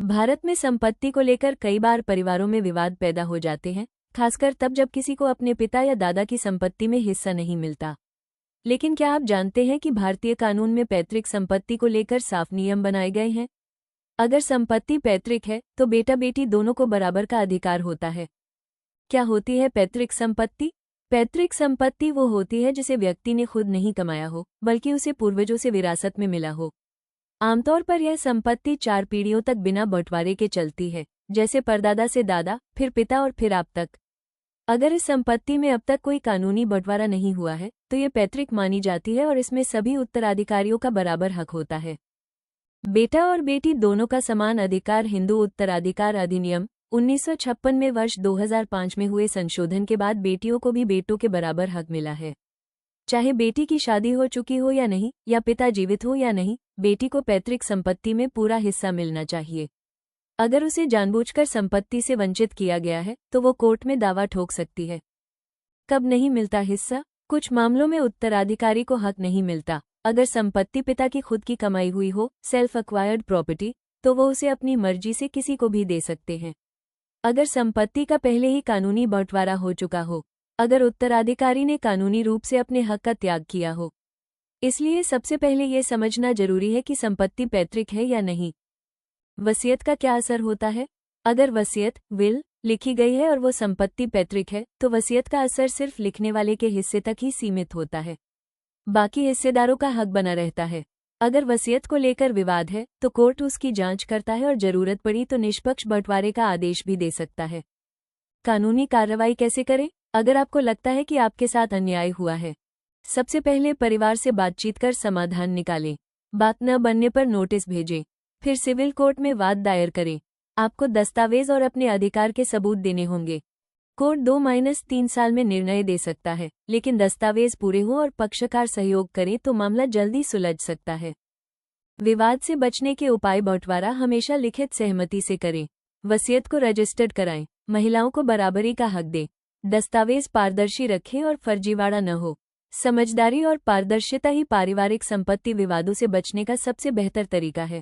भारत में संपत्ति को लेकर कई बार परिवारों में विवाद पैदा हो जाते हैं, खासकर तब जब किसी को अपने पिता या दादा की संपत्ति में हिस्सा नहीं मिलता। लेकिन क्या आप जानते हैं कि भारतीय कानून में पैतृक संपत्ति को लेकर साफ नियम बनाए गए हैं? अगर संपत्ति पैतृक है तो बेटा बेटी दोनों को बराबर का अधिकार होता है। क्या होती है पैतृक संपत्ति? पैतृक संपत्ति वो होती है जिसे व्यक्ति ने खुद नहीं कमाया हो, बल्कि उसे पूर्वजों से विरासत में मिला हो। आमतौर पर यह संपत्ति 4 पीढ़ियों तक बिना बंटवारे के चलती है, जैसे परदादा से दादा, फिर पिता और फिर आप तक। अगर इस संपत्ति में अब तक कोई कानूनी बंटवारा नहीं हुआ है तो ये पैतृक मानी जाती है और इसमें सभी उत्तराधिकारियों का बराबर हक होता है। बेटा और बेटी दोनों का समान अधिकार। हिंदू उत्तराधिकार अधिनियम 1956 में वर्ष 2005 में हुए संशोधन के बाद बेटियों को भी बेटों के बराबर हक मिला है। चाहे बेटी की शादी हो चुकी हो या नहीं, या पिता जीवित हो या नहीं, बेटी को पैतृक संपत्ति में पूरा हिस्सा मिलना चाहिए। अगर उसे जानबूझकर संपत्ति से वंचित किया गया है तो वो कोर्ट में दावा ठोक सकती है। कब नहीं मिलता हिस्सा? कुछ मामलों में उत्तराधिकारी को हक नहीं मिलता। अगर संपत्ति पिता की खुद की कमाई हुई हो, सेल्फ एक्वायर्ड प्रॉपर्टी, तो वो उसे अपनी मर्जी से किसी को भी दे सकते हैं। अगर संपत्ति का पहले ही कानूनी बंटवारा हो चुका हो, अगर उत्तराधिकारी ने कानूनी रूप से अपने हक का त्याग किया हो। इसलिए सबसे पहले ये समझना जरूरी है कि संपत्ति पैतृक है या नहीं। वसीयत का क्या असर होता है? अगर वसीयत विल लिखी गई है और वो संपत्ति पैतृक है तो वसीयत का असर सिर्फ लिखने वाले के हिस्से तक ही सीमित होता है, बाकी हिस्सेदारों का हक बना रहता है। अगर वसीयत को लेकर विवाद है तो कोर्ट उसकी जांच करता है और जरूरत पड़ी तो निष्पक्ष बंटवारे का आदेश भी दे सकता है। कानूनी कार्रवाई कैसे करें? अगर आपको लगता है कि आपके साथ अन्याय हुआ है, सबसे पहले परिवार से बातचीत कर समाधान निकालें। बात न बनने पर नोटिस भेजें, फिर सिविल कोर्ट में वाद दायर करें। आपको दस्तावेज और अपने अधिकार के सबूत देने होंगे। कोर्ट 2-3 साल में निर्णय दे सकता है, लेकिन दस्तावेज पूरे हों और पक्षकार सहयोग करें तो मामला जल्दी सुलझ सकता है। विवाद से बचने के उपाय: बंटवारा हमेशा लिखित सहमति से करें। वसीयत को रजिस्टर्ड कराएं। महिलाओं को बराबरी का हक दें। दस्तावेज पारदर्शी रखें और फर्जीवाड़ा न हो। समझदारी और पारदर्शिता ही पारिवारिक संपत्ति विवादों से बचने का सबसे बेहतर तरीका है।